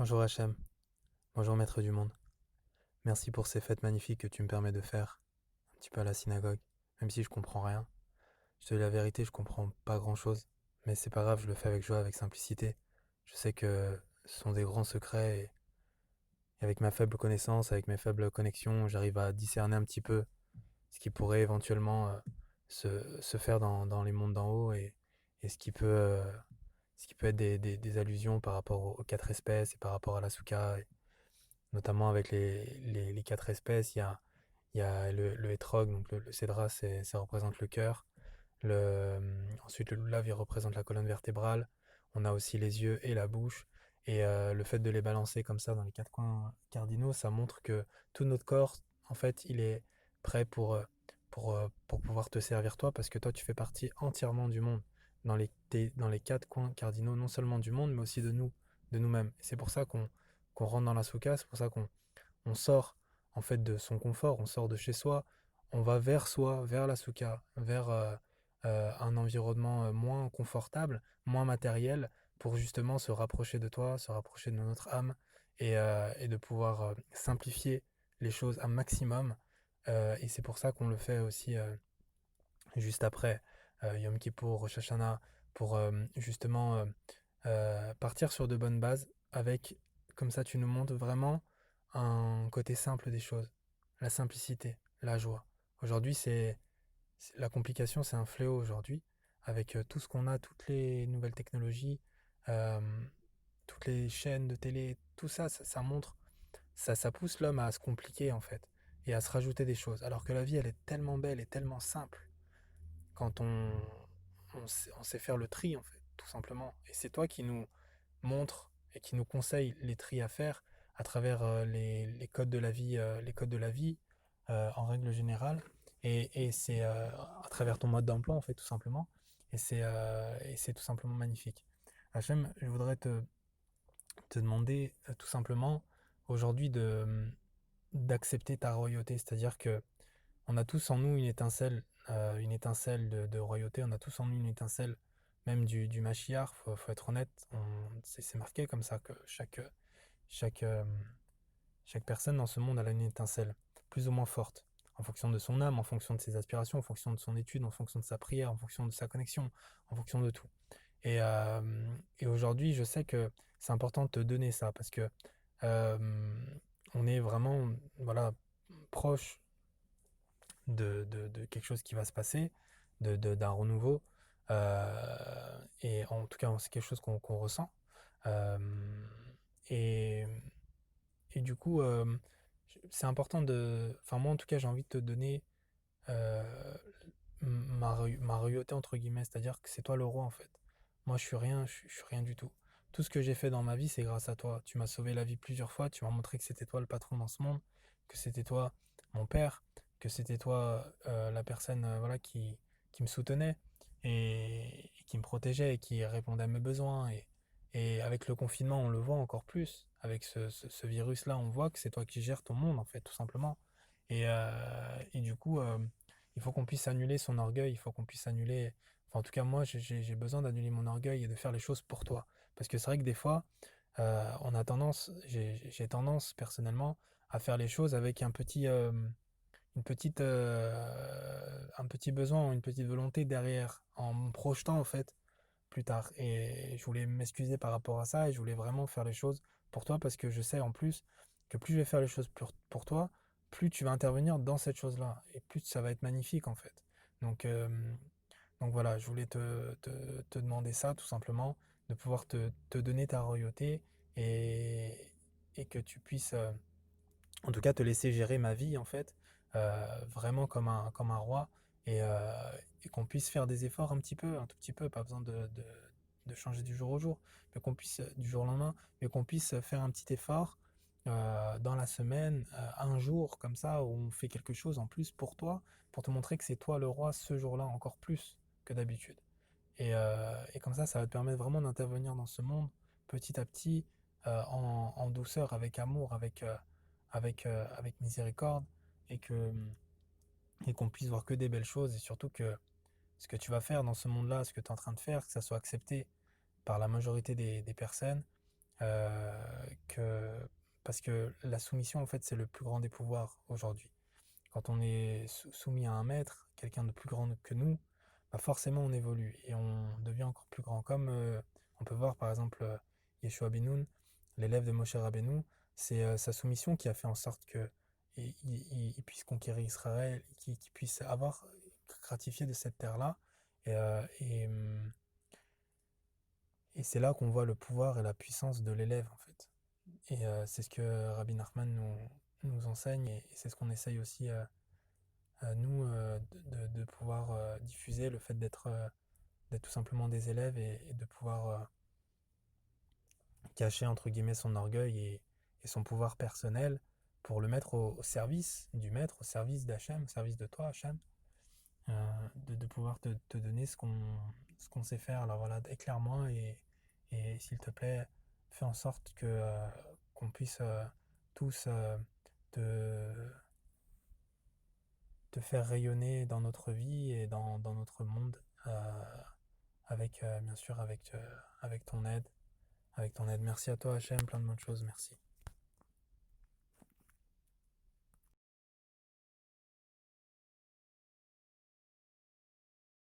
Bonjour Hachem, bonjour Maître du Monde. Merci pour ces fêtes magnifiques que tu me permets de faire, un petit peu à la synagogue, même si je comprends rien. Je te dis la vérité, je comprends pas grand-chose, mais c'est pas grave, je le fais avec joie, avec simplicité. Je sais que ce sont des grands secrets et avec ma faible connaissance, avec mes faibles connexions, j'arrive à discerner un petit peu ce qui pourrait éventuellement se faire dans les mondes d'en haut et ce qui peut être des allusions par rapport aux quatre espèces et par rapport à la soukha, notamment avec les quatre espèces. Il y a le hétrog, donc le cédra, ça représente le cœur. Ensuite, le loulav, il représente la colonne vertébrale. On a aussi les yeux et la bouche. Et le fait de les balancer comme ça dans les quatre coins cardinaux, ça montre que tout notre corps, en fait, il est prêt pour pouvoir te servir toi, parce que toi, tu fais partie entièrement du monde, dans les quatre coins cardinaux, non seulement du monde, mais aussi de nous, de nous-mêmes. Et c'est pour ça qu'on rentre dans la soukha, c'est pour ça qu'on sort en fait de son confort, on sort de chez soi, vers la soukha, vers un environnement moins confortable, moins matériel, pour justement se rapprocher de toi, se rapprocher de notre âme et de pouvoir simplifier les choses un maximum. Et c'est pour ça qu'on le fait aussi juste après Yom Kippour, Rosh Hashanah, pour justement partir sur de bonnes bases avec, comme ça tu nous montres vraiment un côté simple des choses, la simplicité, la joie. Aujourd'hui, la complication, c'est un fléau aujourd'hui, avec tout ce qu'on a, toutes les nouvelles technologies, euh, toutes les chaînes de télé, tout ça, ça montre, ça pousse l'homme à se compliquer en fait, et à se rajouter des choses. Alors que la vie, elle est tellement belle et tellement simple quand on sait faire le tri en fait, tout simplement. Et c'est toi qui nous montre et qui nous conseille les tris à faire à travers les codes de la vie, en règle générale. Et c'est à travers ton mode d'emploi, en fait, tout simplement. Et c'est tout simplement magnifique. Hachem, je voudrais te demander tout simplement aujourd'hui d'accepter ta royauté. C'est-à-dire que on a tous en nous une étincelle de royauté, on a tous en nous une étincelle même du Mashiach, faut être honnête, c'est marqué comme ça que chaque, euh, chaque personne dans ce monde a une étincelle, plus ou moins forte, en fonction de son âme, en fonction de ses aspirations, en fonction de son étude, en fonction de sa prière, en fonction de sa connexion, en fonction de tout. Et, euh, et aujourd'hui, je sais que c'est important de te donner ça parce que euh, on est vraiment voilà, proche de quelque chose qui va se passer, d'un renouveau. Et en tout cas, c'est quelque chose qu'on ressent. Euh, et, et du coup, c'est important de. Enfin, moi, en tout cas, j'ai envie de te donner euh, ma royauté, entre guillemets. C'est-à-dire que c'est toi le roi, en fait. Moi, je suis rien du tout. Tout ce que j'ai fait dans ma vie, c'est grâce à toi. Tu m'as sauvé la vie plusieurs fois. Tu m'as montré que c'était toi le patron dans ce monde, que c'était toi mon père, que c'était toi la personne voilà, qui me soutenait et qui me protégeait et qui répondait à mes besoins. Et avec le confinement, on le voit encore plus. Avec ce virus-là, on voit que c'est toi qui gères ton monde, en fait, tout simplement. Et du coup, il faut qu'on puisse annuler son orgueil, il faut qu'on puisse annuler. Enfin, en tout cas, moi, j'ai besoin d'annuler mon orgueil et de faire les choses pour toi. Parce que c'est vrai que des fois, on a tendance, j'ai tendance personnellement à faire les choses avec un petit besoin, une petite volonté derrière, en me projetant en fait plus tard. Et je voulais m'excuser par rapport à ça et je voulais vraiment faire les choses pour toi parce que je sais en plus que plus je vais faire les choses pour toi, plus tu vas intervenir dans cette chose-là et plus ça va être magnifique en fait. Donc, euh, donc voilà, je voulais te demander ça tout simplement, de pouvoir te donner ta royauté et, et que tu puisses en tout cas te laisser gérer ma vie en fait, vraiment comme un roi et qu'on puisse faire des efforts un petit peu, un tout petit peu, pas besoin de changer du jour au jour, mais qu'on puisse du jour au lendemain, mais qu'on puisse faire un petit effort dans la semaine, un jour comme ça, où on fait quelque chose en plus pour toi, pour te montrer que c'est toi le roi ce jour-là encore plus que d'habitude. Et comme ça va te permettre vraiment d'intervenir dans ce monde petit à petit, en douceur, avec amour, avec miséricorde, et et qu'on puisse voir que des belles choses, et surtout que ce que tu vas faire dans ce monde-là, ce que tu es en train de faire, que ça soit accepté par la majorité des personnes, que parce que la soumission, en fait, c'est le plus grand des pouvoirs aujourd'hui. Quand on est soumis à un maître, quelqu'un de plus grand que nous, bah forcément on évolue et on devient encore plus grand. Comme on peut voir par exemple Yeshua Ben Nun, l'élève de Moshe Rabbeinu, c'est sa soumission qui a fait en sorte que il puisse conquérir Israël, qu'il puisse avoir gratifié de cette terre-là. Et, et c'est là qu'on voit le pouvoir et la puissance de l'élève en fait. Et c'est ce que Rabbi Nachman nous enseigne et c'est ce qu'on essaye aussi nous de pouvoir diffuser le fait d'être tout simplement des élèves et de pouvoir cacher entre guillemets son orgueil et son pouvoir personnel pour le mettre au service du maître, au service d'Hachem, au service de toi Hachem, de pouvoir te donner ce qu'on sait faire. Alors voilà, éclaire-moi et s'il te plaît, fais en sorte qu'on puisse tous te, te faire rayonner dans notre vie et dans notre monde, avec bien sûr avec ton aide. Avec ton aide. Merci à toi Hachem, plein de bonnes choses, merci.